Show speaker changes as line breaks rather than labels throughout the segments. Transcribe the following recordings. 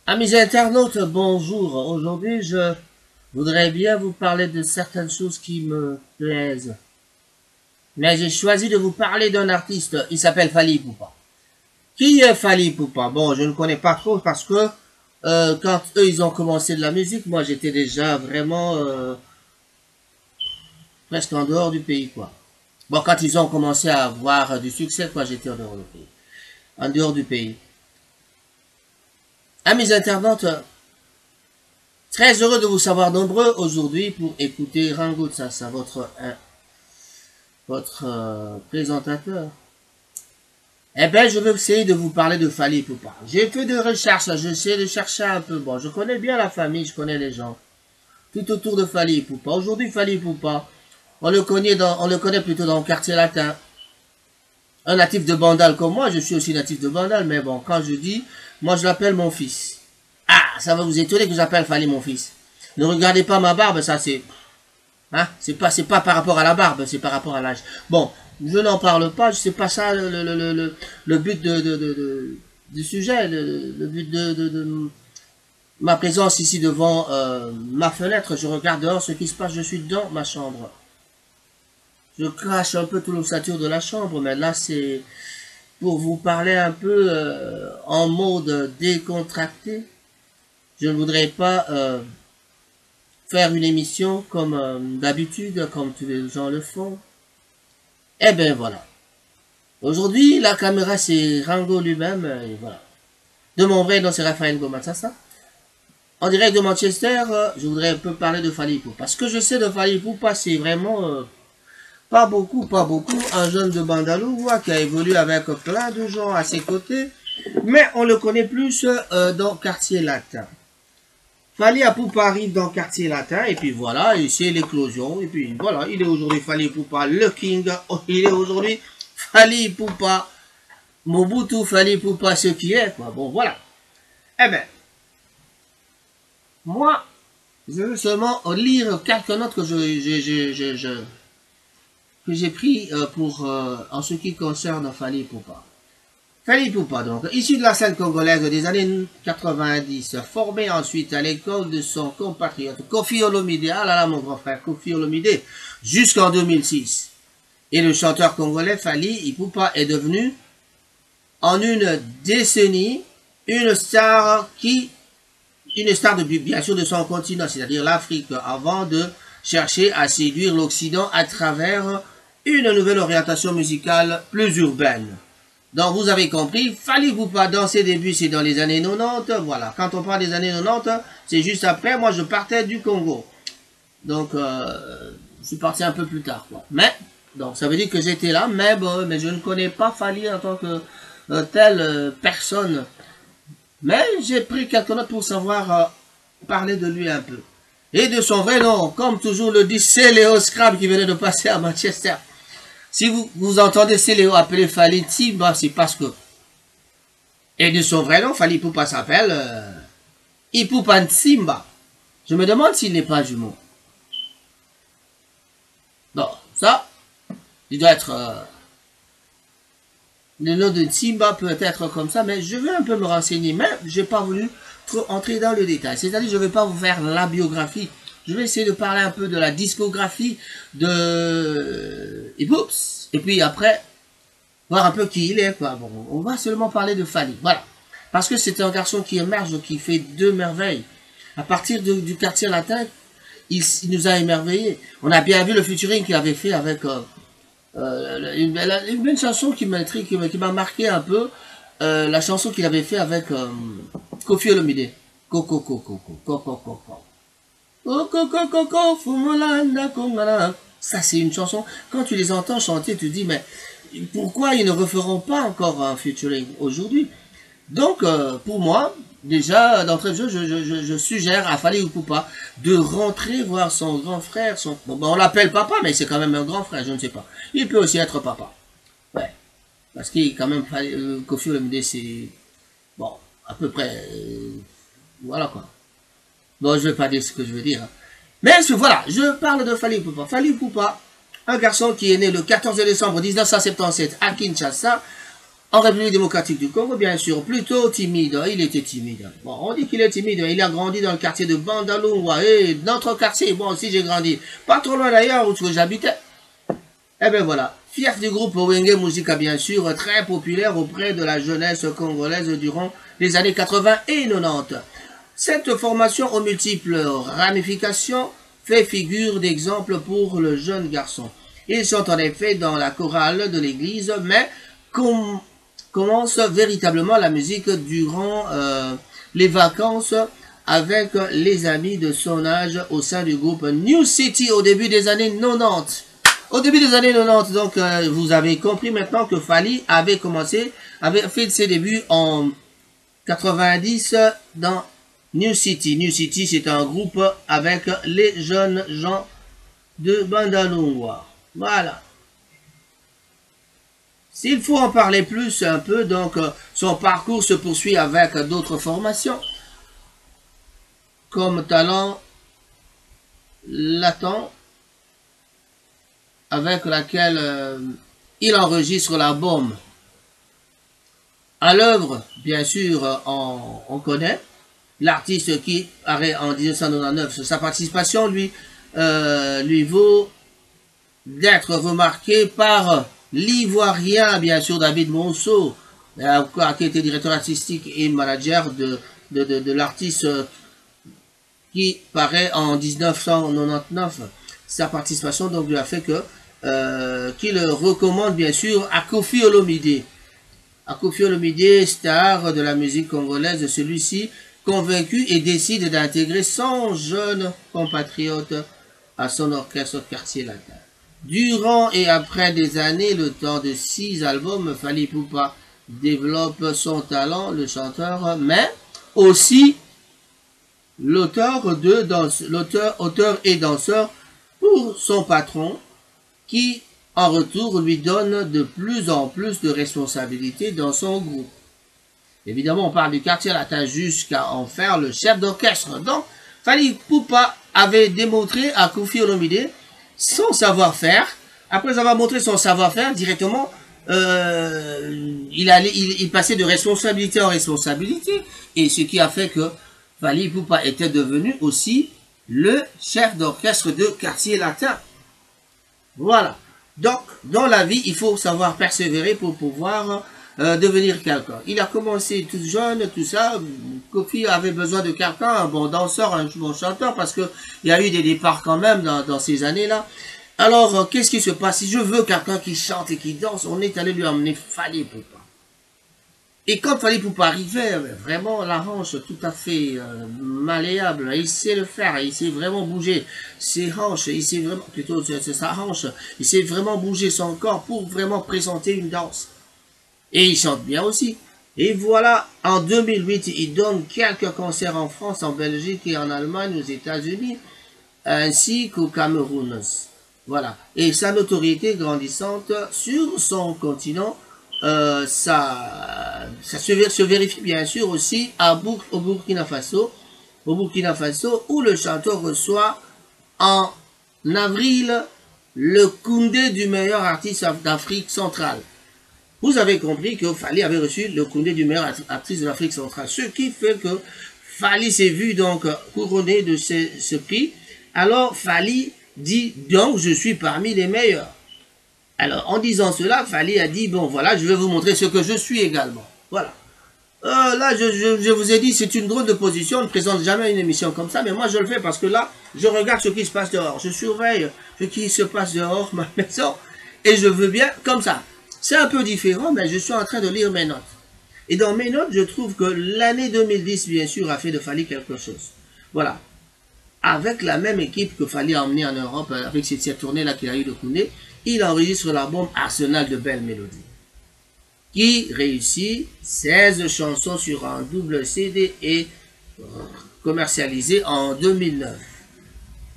Amis internautes, bonjour. Aujourd'hui, je voudrais bien vous parler de certaines choses qui me plaisent. Mais j'ai choisi de vous parler d'un artiste. Il s'appelle Fally Ipupa. Qui est Fally Ipupa? Bon, je ne connais pas trop parce que quand eux, ils ont commencé de la musique, moi, j'étais déjà vraiment presque en dehors du pays, quoi. Bon, quand ils ont commencé à avoir du succès, quoi, j'étais en dehors du pays. En dehors du pays. Amis internautes, très heureux de vous savoir nombreux aujourd'hui pour écouter Rango Tsassa, votre présentateur. Eh bien, je vais essayer de vous parler de Fally Ipupa. J'ai fait des recherches, j'essaie de chercher un peu. Bon, je connais bien la famille, je connais les gens. Tout autour de Fally Ipupa. Aujourd'hui, Fally Ipupa, on le connaît plutôt dans le quartier latin. Un natif de Bandal comme moi, je suis aussi natif de Bandal, mais bon, quand je dis, moi je l'appelle mon fils. Ah, ça va vous étonner que j'appelle Fally mon fils. Ne regardez pas ma barbe, ça c'est... Hein, c'est pas par rapport à la barbe, c'est par rapport à l'âge. Bon, je n'en parle pas, c'est pas ça le but du sujet, le but de ma présence ici devant ma fenêtre. Je regarde dehors ce qui se passe, je suis dans ma chambre. Je crache un peu tout l'ossature de la chambre, mais là c'est pour vous parler un peu en mode décontracté. Je ne voudrais pas faire une émission comme d'habitude, comme tous les gens le font. Eh ben voilà. Aujourd'hui, la caméra c'est Rango lui-même, et voilà. De mon vrai nom c'est Raphaël Gomatsassa. En direct de Manchester, je voudrais un peu parler de Fally Ipupa. Parce que je sais de Fally Ipupa, c'est vraiment pas beaucoup, un jeune de Bandalou qui a évolué avec plein de gens à ses côtés. Mais on le connaît plus dans Quartier Latin. Fally Ipupa arrive dans Quartier Latin, et puis voilà, et c'est l'éclosion, et puis voilà, il est aujourd'hui Fally Ipupa, le king, il est aujourd'hui Fally Ipupa, Mobutu Fally Ipupa, ce qui est, quoi. Bon, voilà. Eh ben, moi, je veux seulement lire quelques notes que j'ai pris pour, en ce qui concerne Fally Ipupa. Fally Ipupa, donc, issu de la scène congolaise des années 90, formé ensuite à l'école de son compatriote Koffi Olomide, ah là là mon grand frère Koffi Olomide, jusqu'en 2006. Et le chanteur congolais Fally Ipupa est devenu, en une décennie, une star bien sûr de son continent, c'est-à-dire l'Afrique, avant de chercher à séduire l'Occident à travers une nouvelle orientation musicale plus urbaine. Donc vous avez compris, Fally Ipupa dans ses débuts, c'est dans les années 90, voilà. Quand on parle des années 90, c'est juste après, moi je partais du Congo. Donc je suis parti un peu plus tard, quoi. Mais, donc ça veut dire que j'étais là, mais bon, mais je ne connais pas Fally en tant que telle personne. Mais j'ai pris quelques notes pour savoir parler de lui un peu. Et de son vrai nom, comme toujours le dit Céléo Scrab qui venait de passer à Manchester. Si vous entendez Céléo appeler Fally Timba, c'est parce que... Et de son vrai nom, Fally Ipupa s'appelle Ipupa Nsimba. Je me demande s'il n'est pas jumeau. Non, ça, il doit être... le nom de Nsimba peut être comme ça, mais je vais un peu me renseigner. Mais je n'ai pas voulu trop entrer dans le détail. C'est-à-dire, je ne vais pas vous faire la biographie. Je vais essayer de parler un peu de la discographie de Ipups. Et puis après, voir un peu qui il est, quoi. Bon, on va seulement parler de Fally. Voilà. Parce que c'est un garçon qui émerge, qui fait deux merveilles. À partir du quartier latin, il nous a émerveillés. On a bien vu le featuring qu'il avait fait avec une belle chanson qui m'a marqué un peu. La chanson qu'il avait fait avec Koffi Olomide. Coco, coco, coco, coco, coco. Ça c'est une chanson, quand tu les entends chanter, tu te dis mais pourquoi ils ne referont pas encore un featuring aujourd'hui? Donc pour moi, déjà d'entrée de jeu, je suggère à Fally Ipupa de rentrer voir son grand frère, bon, on l'appelle papa, mais c'est quand même un grand frère, je ne sais pas. Il peut aussi être papa. Ouais. Parce qu'il est quand même Koffi Olomide, c'est bon, à peu près voilà quoi. Bon, je vais pas dire ce que je veux dire. Mais voilà, je parle de Fally Ipupa. Fally Ipupa, un garçon qui est né le 14 décembre 1977 à Kinshasa, en République démocratique du Congo, bien sûr, plutôt timide. Il était timide. Bon, on dit qu'il est timide. Il a grandi dans le quartier de Bandalungwa. Et notre quartier, bon, aussi j'ai grandi. Pas trop loin d'ailleurs où j'habitais. Eh bien voilà. Fief du groupe Wenge Musica, bien sûr, très populaire auprès de la jeunesse congolaise durant les années 80 et 90. Cette formation aux multiples ramifications fait figure d'exemple pour le jeune garçon. Ils sont en effet dans la chorale de l'église, mais commence véritablement la musique durant les vacances avec les amis de son âge au sein du groupe New City au début des années 90. Au début des années 90, donc vous avez compris maintenant que Fally avait fait ses débuts en 90 dans New City. New City, c'est un groupe avec les jeunes gens de Bandalungwa. Voilà. S'il faut en parler plus un peu, donc son parcours se poursuit avec d'autres formations, comme Talent Latent, avec laquelle il enregistre l'album. À l'œuvre, bien sûr, on connaît l'artiste qui paraît en 1999. Sa participation lui vaut d'être remarqué par l'Ivoirien, bien sûr, David Monceau, qui était directeur artistique et manager de l'artiste qui paraît en 1999. Sa participation donc lui a fait que qu'il recommande bien sûr à Koffi Olomide. À Koffi Olomide, star de la musique congolaise, celui-ci convaincu et décide d'intégrer son jeune compatriote à son orchestre Quartier Latin. Durant et après des années, le temps de 6 albums, Fally Ipupa développe son talent, le chanteur, mais aussi l'auteur et danseur pour son patron, qui en retour lui donne de plus en plus de responsabilités dans son groupe. Évidemment, on parle du Quartier Latin jusqu'à en faire le chef d'orchestre. Donc, Fally Ipupa avait démontré à Koffi Olomide son savoir-faire. Après avoir montré son savoir-faire directement, il passait de responsabilité en responsabilité. Et ce qui a fait que Fally Ipupa était devenu aussi le chef d'orchestre de Quartier Latin. Voilà. Donc, dans la vie, il faut savoir persévérer pour pouvoir devenir quelqu'un. Il a commencé tout jeune, tout ça. Koffi avait besoin de quelqu'un, un bon danseur, un bon chanteur, parce que il y a eu des départs quand même dans ces années-là. Alors, qu'est-ce qui se passe? Si je veux quelqu'un qui chante et qui danse, on est allé lui emmener Fally Ipupa. Et quand Fally Ipupa arrivait, vraiment la hanche tout à fait malléable, il sait le faire, il sait vraiment bouger ses hanches, il sait vraiment, plutôt c'est sa hanche, il sait vraiment bouger son corps pour vraiment présenter une danse. Et il chante bien aussi. Et voilà, en 2008, il donne quelques concerts en France, en Belgique et en Allemagne, aux États-Unis, ainsi qu'au Cameroun. Voilà. Et sa notoriété grandissante sur son continent, ça se vérifie bien sûr aussi au Burkina Faso, où le chanteur reçoit en avril le Koundé du meilleur artiste d'Afrique centrale. Vous avez compris que Fally avait reçu le Koundé du meilleur artiste de l'Afrique centrale, ce qui fait que Fally s'est vu donc couronné de ce prix. Alors Fally dit donc je suis parmi les meilleurs. Alors, en disant cela, Fally a dit, bon, voilà, je vais vous montrer ce que je suis également. Voilà. Là, je vous ai dit, c'est une drôle de position. On ne présente jamais une émission comme ça, mais moi, je le fais parce que là, je regarde ce qui se passe dehors. Je surveille ce qui se passe dehors, ma maison, et je veux bien comme ça. C'est un peu différent, mais je suis en train de lire mes notes. Et dans mes notes, je trouve que l'année 2010, bien sûr, a fait de Fally quelque chose. Voilà. Avec la même équipe que Fally a emmené en Europe, avec cette tournée-là qu'il a eu de Koundé, il enregistre l'album Arsenal de belles mélodies, qui réussit 16 chansons sur un double CD et commercialisé en 2009.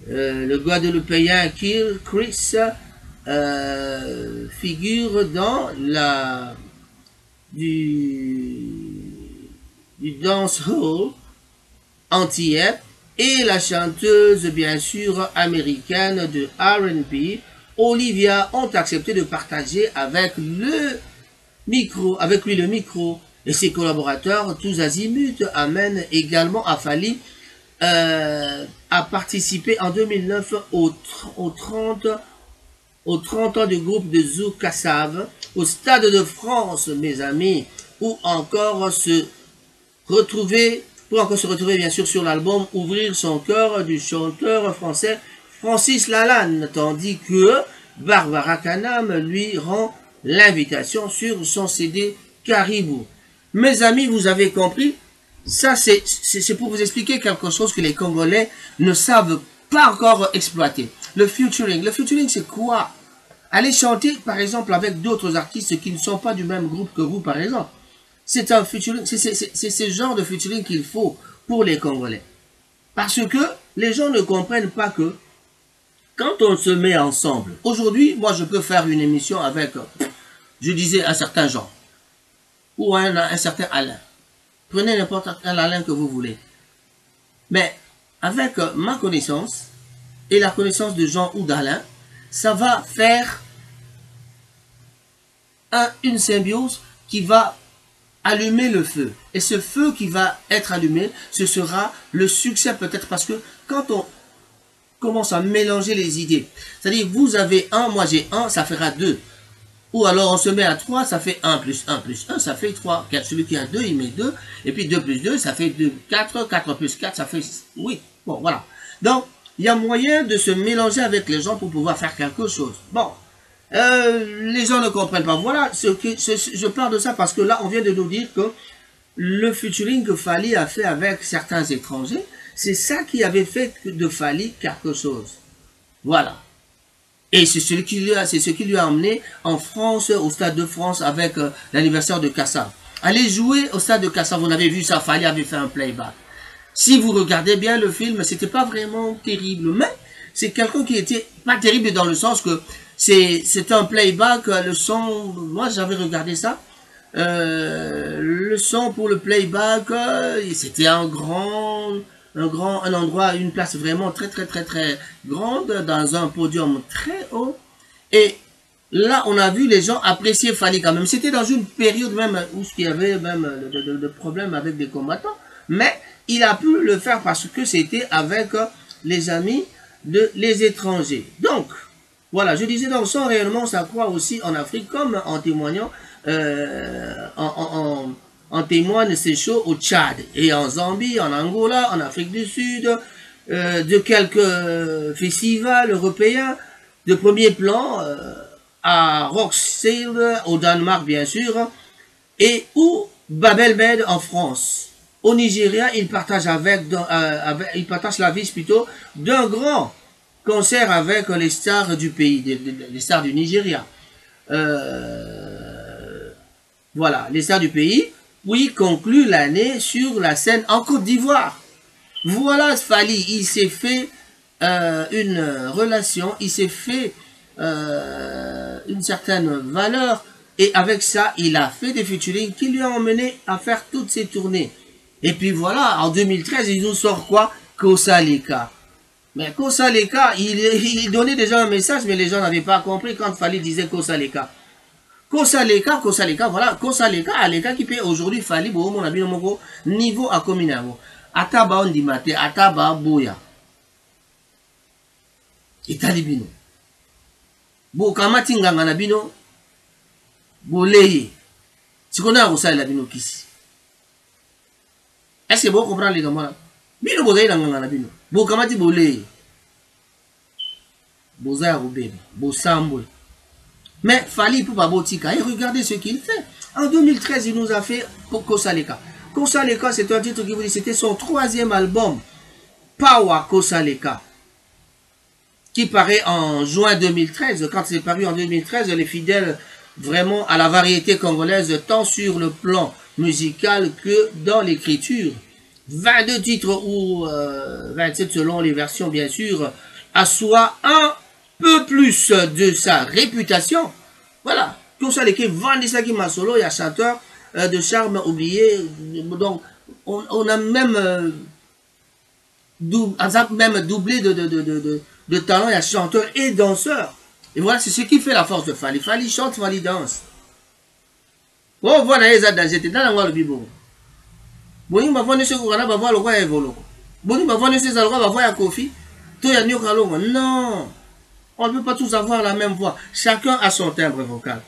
Le Guadeloupéen Chris figure dans du dancehall antillais, et la chanteuse bien sûr américaine de R&B Olivia ont accepté de partager avec avec lui le micro, et ses collaborateurs, tous azimuts, amènent également à Fally à participer en 2009 aux 30 ans du groupe de Zouk Kassav, au Stade de France, mes amis, pour encore se retrouver bien sûr sur l'album Ouvrir son cœur du chanteur français Francis Lalanne, tandis que Barbara Kanam lui rend l'invitation sur son CD Caribou. Mes amis, vous avez compris, ça c'est pour vous expliquer quelque chose que les Congolais ne savent pas encore exploiter. Le featuring c'est quoi? Allez chanter par exemple avec d'autres artistes qui ne sont pas du même groupe que vous par exemple. C'est un featuring, c'est ce genre de featuring qu'il faut pour les Congolais. Parce que les gens ne comprennent pas que quand on se met ensemble, aujourd'hui, moi je peux faire une émission avec, je disais, un certain Jean, ou un certain Alain. Prenez n'importe quel Alain que vous voulez. Mais avec ma connaissance et la connaissance de Jean ou d'Alain, ça va faire une symbiose qui va allumer le feu. Et ce feu qui va être allumé, ce sera le succès peut-être parce que quand on commence à mélanger les idées, c'est-à-dire vous avez un, moi j'ai un, ça fera deux. Ou alors on se met à 3, ça fait 1 plus 1 plus 1, ça fait 3. Celui qui a 2, il met 2. Et puis 2 plus 2, ça fait 2, 4. 4 plus 4, ça fait 8. Bon, voilà. Donc, il y a moyen de se mélanger avec les gens pour pouvoir faire quelque chose. Bon, les gens ne comprennent pas. Voilà, je parle de ça parce que là, on vient de nous dire que le featuring que Fally a fait avec certains étrangers, c'est ça qui avait fait de Fally quelque chose. Voilà. Et c'est ce qui lui a emmené en France, au Stade de France, avec l'anniversaire de Kassav. Allez jouer au Stade de Kassav, vous avez vu ça, Fally avait fait un playback. Si vous regardez bien le film, c'était pas vraiment terrible, mais c'est quelqu'un qui était pas terrible dans le sens que c'est un playback, le son, moi j'avais regardé ça, le son pour le playback, c'était un endroit, une place vraiment très grande, dans un podium très haut. Et là, on a vu les gens apprécier Fally quand même. C'était dans une période même où il y avait même de problèmes avec des combattants. Mais il a pu le faire parce que c'était avec les amis les étrangers. Donc, voilà, je disais donc sans réellement ça croit aussi en Afrique, comme en témoignant, en témoigne ces shows au Tchad et en Zambie, en Angola, en Afrique du Sud, de quelques festivals européens de premier plan, à Roskilde, au Danemark bien sûr, et ou Babelmed en France. Au Nigeria, il partage il partage la vie plutôt d'un grand concert avec les stars du pays, les stars du Nigeria. Voilà, les stars du pays. Puis conclut l'année sur la scène en Côte d'Ivoire. Voilà Fally, il s'est fait une relation, il s'est fait une certaine valeur et avec ça, il a fait des featuring qui lui ont emmené à faire toutes ses tournées. Et puis voilà, en 2013, il nous sort quoi? Kosaleka. Mais Kosaleka, il donnait déjà un message, mais les gens n'avaient pas compris quand Fally disait Kosaleka. Kosaleka, voilà, Kosaleka, Aleka qui peut aujourd'hui Fally, mon ami, niveau à Kominavo. Ataba on dit mate, Ataba boya. Et talibino. Bo kamati nganga na bino, bo leye. Si qu'on a Kosaleka bino kisi. Est-ce que vous comprenez les gars? Bino bozaï nganga na bino. Bo kamati bo leye. Bozaya bébé, bo sambo. Mais Fally pour pas botika. Et regardez ce qu'il fait. En 2013, il nous a fait Kosaleka. Kosaleka, c'est un titre qui vous dit, c'était son 3e album, Power Kosaleka, qui paraît en juin 2013. Quand c'est paru en 2013, les fidèles vraiment à la variété congolaise, tant sur le plan musical que dans l'écriture. 22 titres ou 27 selon les versions, bien sûr, assoit un peu plus de sa réputation. Voilà. Kosaleka vendit ça qui m'a solo, il y a chanteur de charme oublié. Donc, on a même doublé de talent, il y a chanteur et danseur. Et voilà, c'est ce qui fait la force de Fally. Fally chante, Fally danse. Oh, voilà, ils ont danger. Dans le bibo. Boni, ma voix ne se connaît pas, voir le roi évolue. Boni, ma voix ne se connaît pas, voir Kofi. Tout y a mieux qu'à l'eau. Non. On ne peut pas tous avoir la même voix. Chacun a son timbre vocal.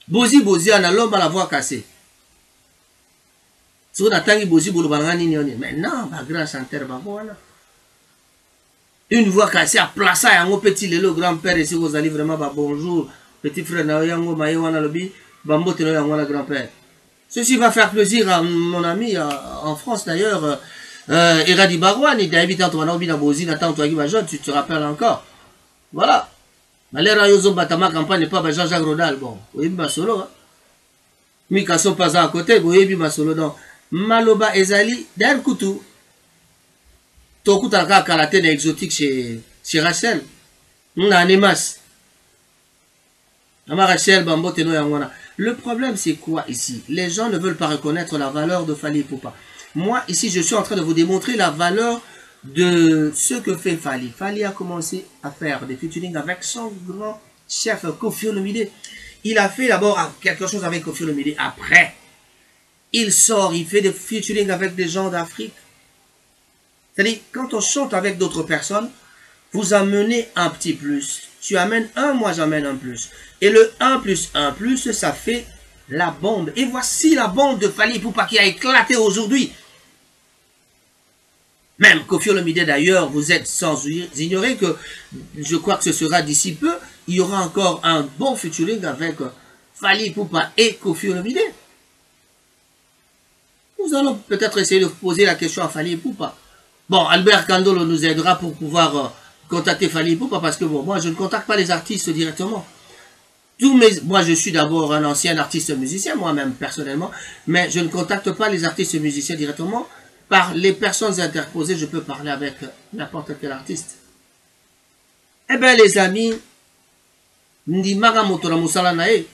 Bozi, on a l'homme à la voix cassée. Si on attend que Bozi, mais non, pas grand chanteur, voilà. Une voix cassée à placer à mon petit le grand-père, et si vous allez vraiment, bonjour, petit frère, Naoyango, Maïwana Lobi, Bambo, Tenoyango, grand-père. Ceci va faire plaisir à mon ami en France d'ailleurs, Eradi Barouani, David Antoine Bozi, Nathan Antoine, tu te rappelles encore. Voilà. Malera Yozo Batama campagne n'est pas Jean-Jacques Rodal. Bon, oui, ma solo. Hein. Mika sont pas à côté, oui, ma solo. Donc, Maloba Ezali, d'un couteau. Ton coup à karaté exotique chez Rachel. On a Nemas. Rachel, Bambo, Teno Yangwana. Le problème, c'est quoi ici? Les gens ne veulent pas reconnaître la valeur de Fally Ipupa. Moi, ici, je suis en train de vous démontrer la valeur de ce que fait Fally. Fally a commencé à faire des featuring avec son grand chef Koffi Olomide. Il a fait d'abord quelque chose avec Koffi Olomide. Après, il sort, il fait des featuring avec des gens d'Afrique. C'est-à-dire, quand on chante avec d'autres personnes, vous amenez un petit plus. Tu amènes un, moi j'amène un plus. Et le 1 plus 1 plus, ça fait la bombe. Et voici la bombe de Fally Ipupa qui a éclaté aujourd'hui. Même Koffi Olomide d'ailleurs, vous êtes sans ignorer que je crois que ce sera d'ici peu, il y aura encore un bon featuring avec Fally Ipupa et Koffi Olomide. Nous allons peut-être essayer de poser la question à Fally Ipupa. Bon, Albert Kandolo nous aidera pour pouvoir contacter Fally Ipupa parce que bon, moi je ne contacte pas les artistes directement. Moi je suis d'abord un ancien artiste musicien, moi-même personnellement, mais je ne contacte pas les artistes musiciens directement. Par les personnes interposées, je peux parler avec n'importe quel artiste. Eh bien les amis, Ndi Maga Motora Moussala Nae.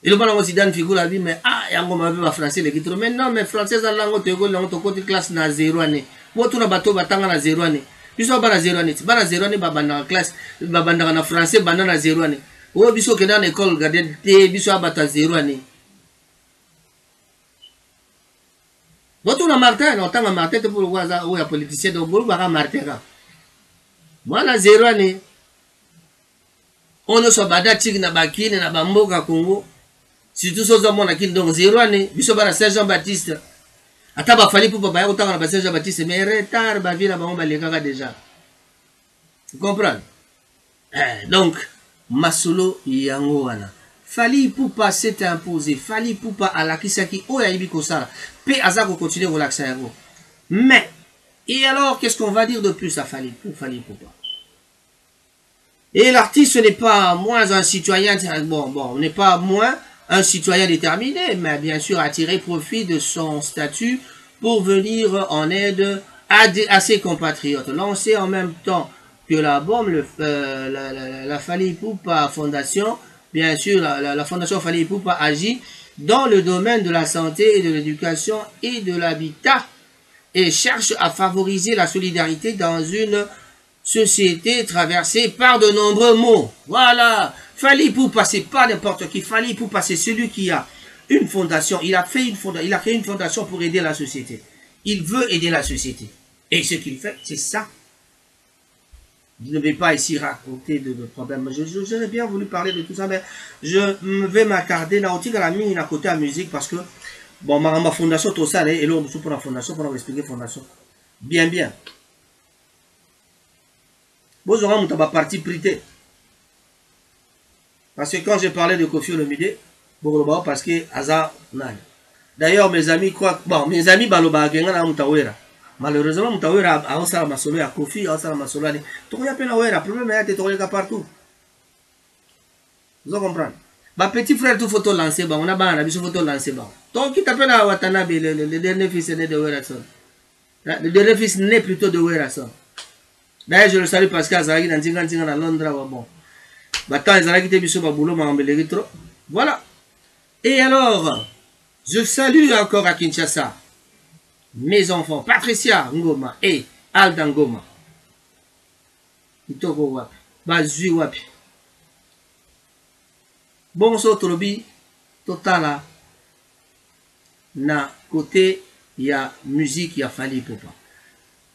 Et le bon Zidane figure la vie, mais yango ma veut français les guitare. Mais non, mais français à langue tego langue to côté classe na 0 année. Moi tout na bateau batanga na 0 année. Biso bana 0 année. Bana 0 année babanda classe, babanda na français bana na 0 année. O biso ke dans école garder te biso abata 0 année. Boto na Martin, on tanga Martin te pour waza ou ya politicien donc bolu baka Martin. Moi na 0 année. On ne soit bada tig na bakine na bamboka Congo. Surtout ceux qui ont dit donc 0 année, biso bana Saint Jean-Baptiste. Ataba Fally Ipupa ba autant na Saint Jean-Baptiste mais retard ba vie na ba on ba lekaka déjà. Vous comprenez? Donc masolo yango wana. Fally Ipupa s'est imposé. Fally Ipupa a la kisaki o ya ibi kosala. Pe azako continuer relaxer yango. Mais et alors qu'est-ce qu'on va dire de plus à Fally Ipupa? Et l'artiste n'est pas moins un citoyen, bon, on n'est pas moins un citoyen déterminé, mais bien sûr à tirer profit de son statut pour venir en aide à ses compatriotes. Lancé en même temps que la bombe, la Fally Ipupa Fondation, bien sûr la Fondation Fally Ipupa agit dans le domaine de la santé et de l'éducation et de l'habitat et cherche à favoriser la solidarité dans une société traversée par de nombreux maux. Voilà. Fally Ipupa, c'est pas n'importe qui. Fally Ipupa, c'est celui qui a une fondation. Il a créé une fondation pour aider la société. Il veut aider la société. Et ce qu'il fait, c'est ça. Je ne vais pas ici raconter de problèmes. J'aurais bien voulu parler de tout ça, mais je vais m'attarder là aussi à la mine à côté à la musique parce que, bon, ma fondation, tout ça, et l'autre pour la fondation, pour expliquer fondation. Bien. Vous aurez mon parti prité. Parce que quand j'ai parlé de Koffi Olomide, parce que Aza Nani. D'ailleurs, mes amis croient. Bon, mes amis Baloba Genga Moutawera. Malheureusement, Moutawera a un masolo à Koffi, a un masolo à. Tu connais pas la problème est que partout. Vous comprenez? Ma petit frère, tout photo lancé, on a ban, une photo lancé. Donc, qui t'appelle à Watanabe, le dernier fils né de Werason. Le dernier fils né plutôt de Werason. D'ailleurs, je le salue parce qu'il y a dans Londres. Bon. Voilà. Et alors, je salue encore à Kinshasa mes enfants, Patricia Ngoma et Alda Ngoma. Itoko wapi. Bazui wapi. Bon, so tolobi, totala, na côté, il y a musique, il y a Fally Ipupa.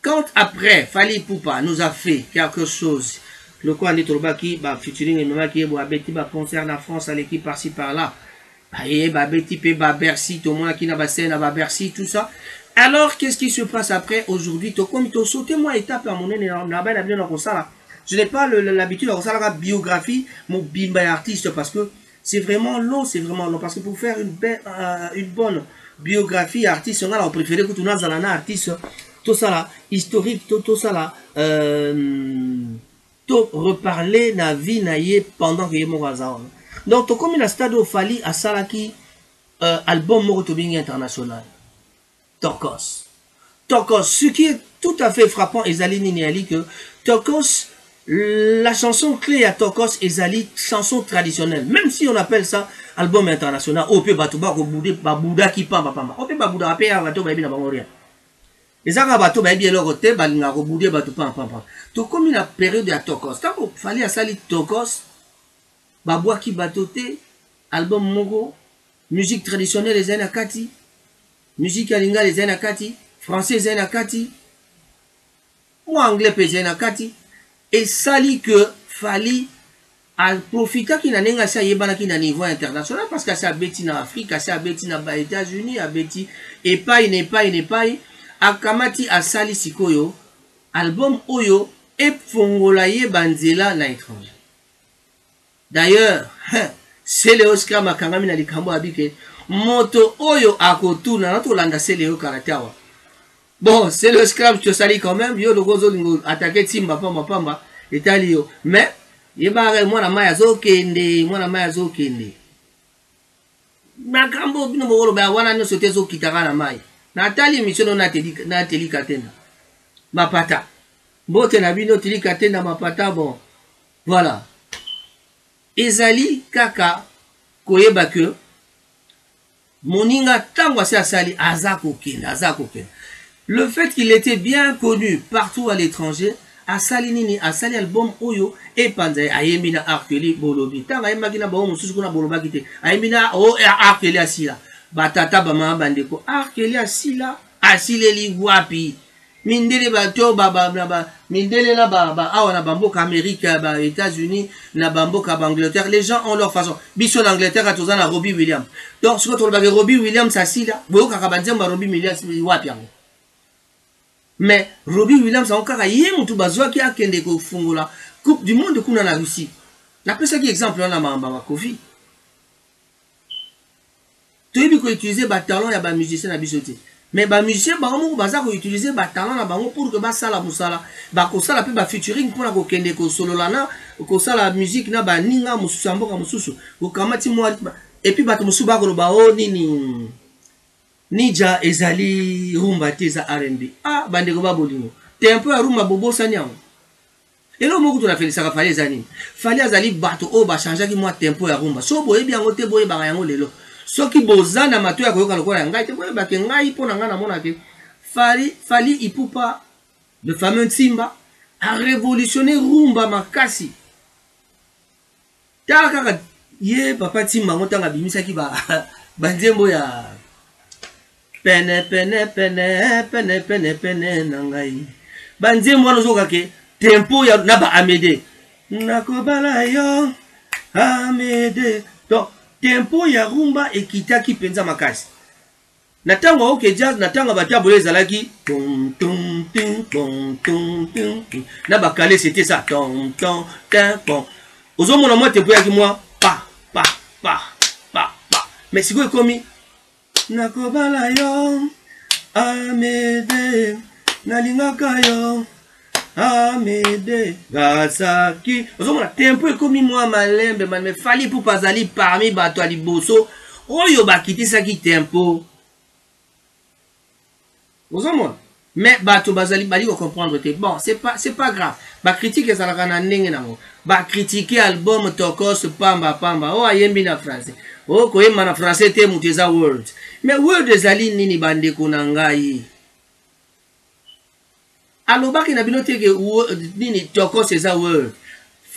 Quand après, Fally Ipupa nous a fait quelque chose, le quoi, on est tolobaki, bah, featuring, et même qui est, bah, beti, bah, concert en France, à l'équipe par-ci, par-là. Bah, bah, beti, bah, Bercy, tout le monde qui n'a pas scène, bah, Bercy, tout ça. Alors, qu'est-ce qui se passe après, aujourd'hui, comme tu as sauté, moi, étape, à mon nez, je n'ai pas l'habitude de faire la biographie, mon bimba artiste, parce que c'est vraiment long, parce que pour faire une bonne biographie artiste, on a préféré que tu n'as un artiste, tout ça là, historique, tout ça là, tout reparler na vie naïe pendant que y est mon hasard. Donc, comme il a stade au Fally à Salaki, album Morotobing international, Tokos. Tokos, ce qui est tout à fait frappant, Ezali Nineali, que Tokos, la chanson clé à Tokos, Ezali, chanson traditionnelle. Même si on appelle ça album international, Ope Batouba, Bouddha qui pamba pamba. Ope Babouda, Ape Avato, Baby na Bangoria. Les Arabato, Baby, le roté, Balinga, Bouddha, Batoupa, pamba. Tout comme la période de Tokos. Tant qu'il fallait à Sali Tokos, Baboua qui batote, album Mogo, musique traditionnelle, les Zenakati, musique Alinga, les Zenakati, français Zenakati, ou anglais Zenakati, et Sali que Fally a profité qu'il n'a pas sa yebana qui n'a niveau international parce que ça a bêti en Afrique, ça a bêti aux États-Unis, a bêti et pas, a kamati a Sali sikoyo, album Oyo, et fongolaye banzela na étranger. D'ailleurs, c'est le Oscar Makangami na likambo abike, moto Oyo akotuna na to landa c'est le Karatawa. Bon, c'est le scrap, tu sali quand même, yo, le gozo lingo, attaqué Timba, pamba, Italio. Mais, yebare, moi, la maya zo kende, Makambo, bino bolo, ba, wana no sote zo kitara na maya. Natali, mission na teli katena. Mapata. Bote na bino teli katena, mapata, bon. Voilà. Ezali, kaka, koyeba que, moninga, tango se asali, azako kende. Le fait qu'il était bien connu partout à l'étranger, à Salinini, à Sali album Oyo, et Panzai, à Yemina Arkeli Bolobi. Tant à Yemina Baum, Susukuna Boloba Kite, à Yemina O Arkeli Asila, Batata Bama Bandeko, Arkeli Asila, Asileli Wapi, Mindele Bato, Mindele na Baba, Awana Bamboka Amérique, États-Unis, na Bamboka Angleterre, les gens ont leur façon. Bisson Angleterre à Tozana Robbie Williams. Donc, ce que tu as Robbie Williams, Asila, Boka Kabanzem, Robbie Williams, Wapi. Mais Robbie Williams a encore yé mon tout bazoa qui a kende ko fungola Coupe du monde kuna na Russie. La personne qui exemple on a ma Kofi. Tu as vu qu'on utiliser ba talent ya ba musicien na bisoté. Mais ba musicien ba mo baza ko utiliser ba talent na bango pour que ba sala musala. Ba ko sala pe ba featuring pour na ko kende ko solo lana ko sala musique na ba ninga mususu amboka mususu. Ko kamati mo et puis ba to mususu ba ko ba o nini Nija ezali rumba teza R&B. Ah, bandeko ba bolingo. Tempo ya rumba bobo sanyang. Elo moko tuna felisa ka Fally ezali. Fally azali bato o ba changea ki moi tempo ya rumba. So boye bi yango te boye ba yango lelo. Soki bozana mato ya koyoka lokola ngai te boye ba ke ngai pona nga na mona ke Fally Ipupa, le fameux Timba, a révolutionné rumba makasi. Tala kaka ye papa Timba ngotanga bimisaki ba banzembo ya pene nangai banze mwana zoka ke tempo ya naba Amede nakobala yo Amede donc tempo ya rumba ekitaki penza makasi natanga oke jazz natanga batabole ezalaki tom tom tom naba kale c'était ça tom tom tom ozomona moi tempo ya ki moi pa mais siko komi nakobala yo Amede nalingaka yo Amede gasaki ozomona tempo ekomi mwa malembe me Fally Ipupa azali parmi bato ya liboso oyo bakitisaki tempo ozomona mais bato bazali bali ko comprendre te bon c'est pas grave ba critique ezalaka na ndenge nango ba critiquer album Tokos pamba o ayembi na français o koyemba na français te mutu eza word mais word ezali nini bandeko na ngai alobaki na bino teke nini Tokos eza word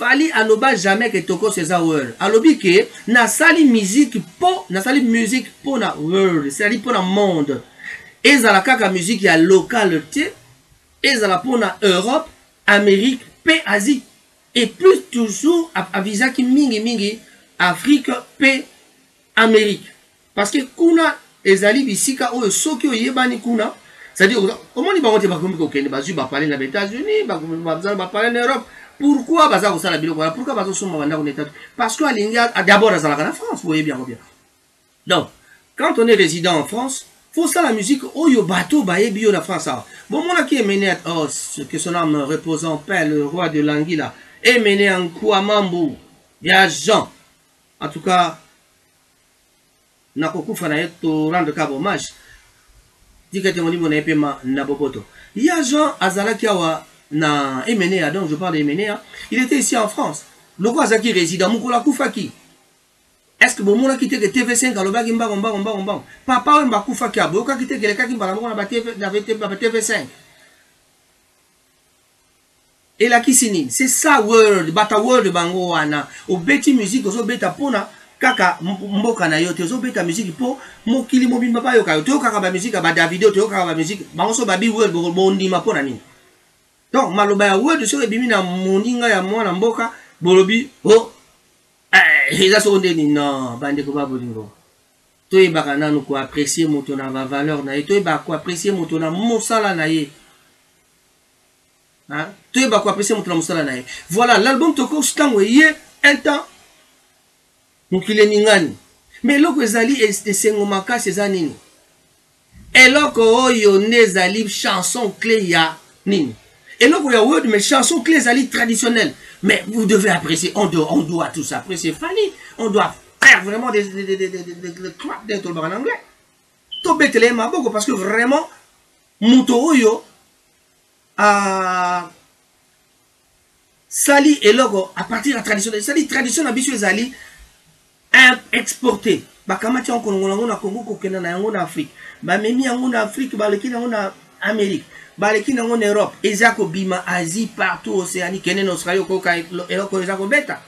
Fali aloba jamais que toko seza world. Alobi que na sali musique po na world, c'est-à-dire pour na monde. Ezala kaka musique ya localité, ezala pour na Europe, Amérique, pe Asie. Et plus toujours à visa qui mingi Afrique, pe Amérique. Parce que kuna ezali bisika o soki o yebani kuna, c'est-à-dire comment ni ba monter ba komi ko kende ba zu ba parler na États-Unis, ba parler en Europe. Pourquoi baza ko sala biloko wala? Pourquoi baza soma banda ko États? Parce que alinga d'abord azala na France, vous voyez bien. Donc, quand on est résident en France, faut ça la musique oyo bateau ba yebi na France. Bon mon qui est mené ce que son âme repose en paix, le roi de l'Anguilla est mené en Kouamambu. Il y a Jean. En tout cas, nakokufa na yeto rendre ka hommage. Dikete moni mon epema na bopoto. Il y a Jean azala kiawa na Emenea, donc je parle d'Emenea. Il était ici en France. Le roi Zaki réside à Moukoula Koufaki. Est-ce que bon mon a quitté que TV5 à l'obag imba. Papa mba Koufaki a boka quitté que les kaki mba na TV5. Et la kisini, c'est ça world, bata world bango wana. O beti musique ozo beta pona kaka mboka na yo te ozo beta musique po mokili mobimba pa yo ka yo kaka ba musique ba Davido te kaka ba musique bango so babi world bondi ma pona ni. Donc maloba ya world so ebimi na moninga ya mwana mboka bolobi oh eza so ndeni non bande ko ba bolingo. To yebaka nanu ko apprécier moto na ba valeur na ye, to yeba ko apprécier moto na mosala na ye. Hein? To yeba ko apprécier moto na mosala na ye. Voilà, l'album toko stango ye un temps mukile ningani. Mais loko ezali esengo makasi eza nini? Eloko oyo nezali chanson clé ya nini? Et là, il y a word, mais chansons clés, traditionnelles. Mais vous devez apprécier, on doit tous apprécier Fali. On doit faire vraiment des claps d'être en anglais. Tout bête les maboko, parce que vraiment, Muto Oyo a Sali et logo à partir de la tradition. Sali tradition habituelle Sali exporté. Bakamati en Congo, na Congo, Kokena na yango na Afrique. Ba memi yango na Afrique, ba leki yango na Amérique. Baleki en Europe, Ezako Bima, Asie, partout, Océanie, Kenen, Australie, Ezako Beta.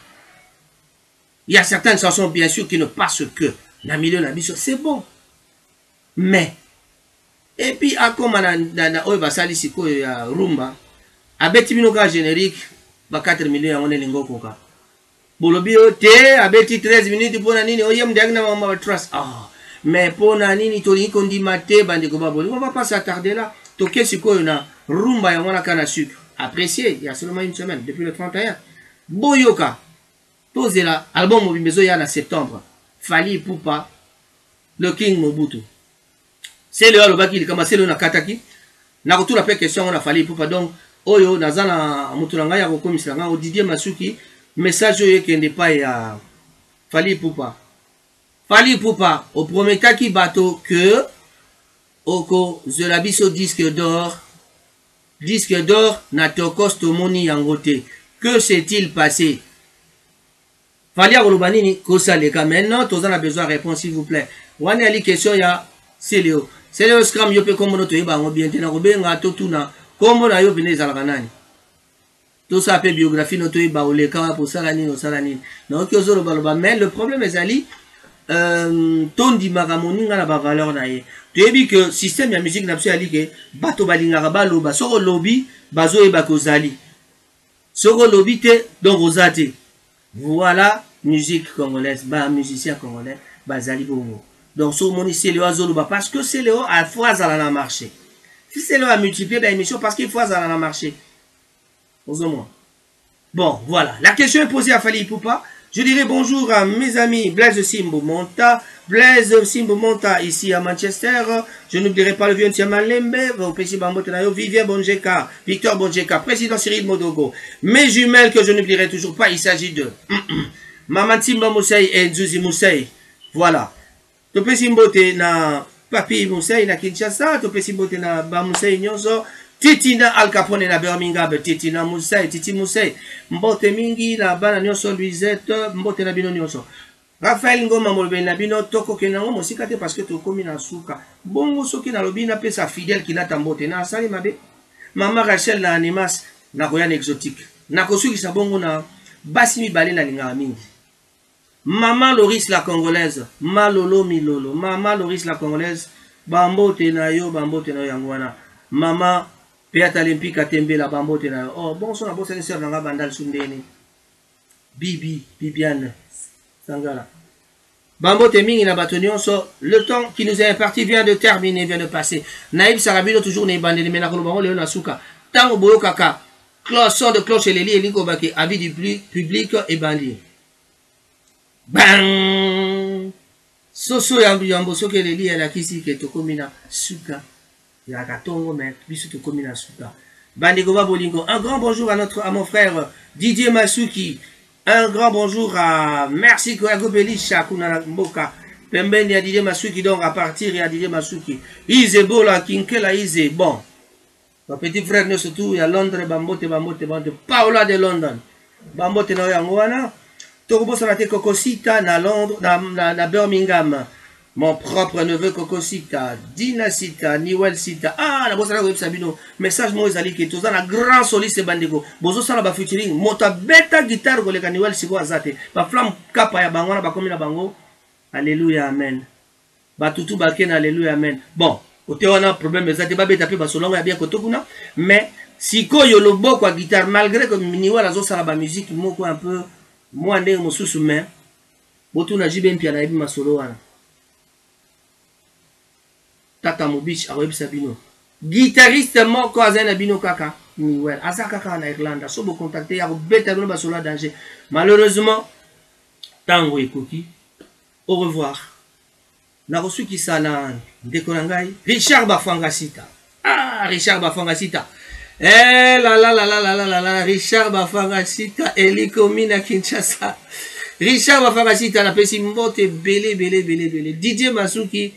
Il y a certaines chansons, bien sûr, qui ne passent que la milieu de la mission. C'est bon. Mais, et puis, à comme na Oiba Sali Siko et Rumba, à Betty Minoka générique, 4 millions, on est lingo koka. Bolobi te, à Betty 13 minutes pour Nanini, Oyem Diagna Mama Trust. Ah, mais pour Nanini, Tony Kondi Mate, Bandikoba Boli, on va pas s'attarder là. Toké Siko na Rumba ya wana kana sucre. Apprécié, il y a seulement une semaine, depuis le 31. Boyoka. Tozela, album Mobimbezo ya na septembre. Fali Ipupa, le King Mobutu. C'est le Alobaki, il commence le na Kataki. Na retour après question, on a Fali Ipupa. Donc, Oyo, Nazana, Moutoulanga, ya Rokomislanga, au Didier Masuki, message Oyo qui n'est pas ya Fali Ipupa. Fali Ipupa, au premier taki bateau que Oko, Zelabiso disque d'or, na tokos tomoni yangote. Que s'est-il passé? Fali Arolobanini, Kosa Leka. Maintenant, tous en a besoin de réponse, s'il vous plaît. Wane ali question ya, c'est Léo. C'est Léo Scram, yope comme notre yeba, on bien tena, robenga, totuna, comme on a yo venu zalaganani. Tout ça, peu biographie, notre yeba, ou les kawa pour salanine, ou salanine. Donc, yozo baloba. Mais le problème est ali, tondi magamoni nga na ba valeur na ye. Tu as vu que système de musique n'a pas ali que bato balingara baloba soko lobby bazo e bakozali soko lobby te donc ozate. Voilà musique congolaise, ba musicien congolais bazali bongo. Donc so moni c'est le azoloba parce que c'est le a fois à la marché. Si c'est le a multiplier d'émissions parce qu'il faut à la marché. Osons-moi. Bon, voilà. La question est posée à Fali Ipupa. Je dirais bonjour à mes amis Blaise Simbo Monta, ici à Manchester. Je n'oublierai pas le vieux Ntiamalembe, Vivien Bonjeka, Victor Bonjeka, président Cyril Modogo. Mes jumelles que je n'oublierai toujours pas, il s'agit de Maman Timba Moussei et Nzuzi Moussei. Voilà. Topé Simbote na Papi Moussei na Kinshasa, Topé Simbote na Ba Moussei Nyonso. Titina Al Capone na Birmingham, Titina Moussei, Titi Moussei, Mbote Mingi na Bana Nyonso Luisette, Mbote na Bino Nyonso. Raphaël Ngoma Molbe na Bino Toko Kenango Mosikate parce que Tokomi na Suka. Bongo Soki na Lobina pe sa fidèle qui n'a tambote na Sali Mabe. Maman Rachel na Animas na Royan Exotique. Na Kosuki sa bongo na Basimi Balena Lingamingi. Maman Loris la Congolaise. Malolo Milolo. Maman Loris la Congolaise. Bambo Tenayo, Bambo Tenayo Yangwana. Maman Péat Olympique a tembe la Bambo Tenayo. Oh, bon, son abo, c'est une sœur Nanga Bandal Sundeni. Bibi, Bibiane. Sangala. Bambo Teming na Batonion, le temps qui nous est imparti vient de terminer, vient de passer. Naïb Sarabino toujours n'est bandé, mais Nakolo Léon Asuka. Tango Boyo Kaka. Son de cloche et les lits et l'ingobaki. Avis du public et bandit. Bang! Soso yambo soke les lits et la kisi ke tokomina suka. Yakatongo met, bisu tokomina suka. Bandigoba Bolingo. Un grand bonjour à mon frère Didier Masuki. Un grand bonjour à Merci Koyago Belisha Kuna Mboka. Pemben ya Didier Masuki donc à partir ya Didier Masuki. Ize Bola Kinkela Ize. Bon. Mon petit frère nous surtout à Londres Bambote Paola de London. Bambote na Yangwana. Torubo Salate Kokosita na Londres na Birmingham. Mon propre neveu Kokosita, Dinasita, Niwelsita. Ah, la bosse à la web Sabino. Message moi Zali qui est tous dans la grand soliste Bandigo. Bozo sala ba featuring. Mota beta guitare go le Niwel Sigo Azate. Ba flam kapa ya bango na ba komi na bango. Alléluia, amen. Ba tutu ba ken alléluia, amen. Bon, côté on a problème mais ça te ba beta pe ba solongo ya bien koto kuna. Mais si ko yo lo boko guitare malgré que Niwel azo sala ba musique moko un peu moi ndenge mosusu mais botu na jibe mpia na ebi masolo wana. Tata Mobich a web Sabino. Guitariste moko azana bino kaka. Niwel. Asa kaka na Irlanda. So bo contacter ya beta bino basola danger. Malheureusement, tango ekoki. Au revoir. Na reçu qui ça na Ndekonangai. Richard Bafangasita. Ah, Richard Bafangasita. Eh la Richard Bafangasita Elikomina Kinshasa. Richard Bafangasita na pesi mbote belé. DJ Masuki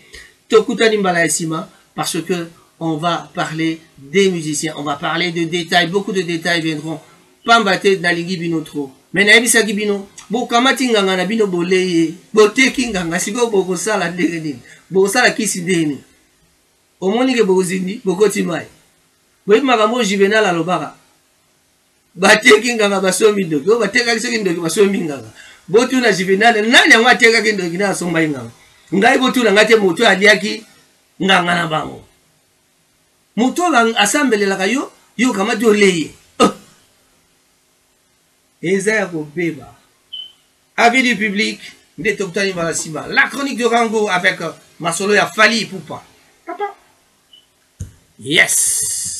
Tokutani Mbalaisima, parce que on va parler des musiciens, on va parler de détails, beaucoup de détails viendront. Pambate Nalingi Bino trop. Mais Naibisa Gibino, Bokamati Nganga Nabino Boleye, Bote Kinganga, Sigo Bogosala Degeni, Bogosala Kisideni. Au Monique Bogosini, Bokotimai. Boy Magamo Jivenal Alobara. Bate Kinganga Basomindo, Bateka Sekindo Basominganga. Botuna Jivenal, Nanya Wateka Kindogina Sombainganga. Ngai botu na ngate moto aliaki nganga na bango. Moto la assemble la kayo yo kama to leye. Ezaya ko beba. Avis du public, de Tokutani Mbalaisima. La chronique de Rango avec Masolo ya Fali Poupa. Papa. Yes.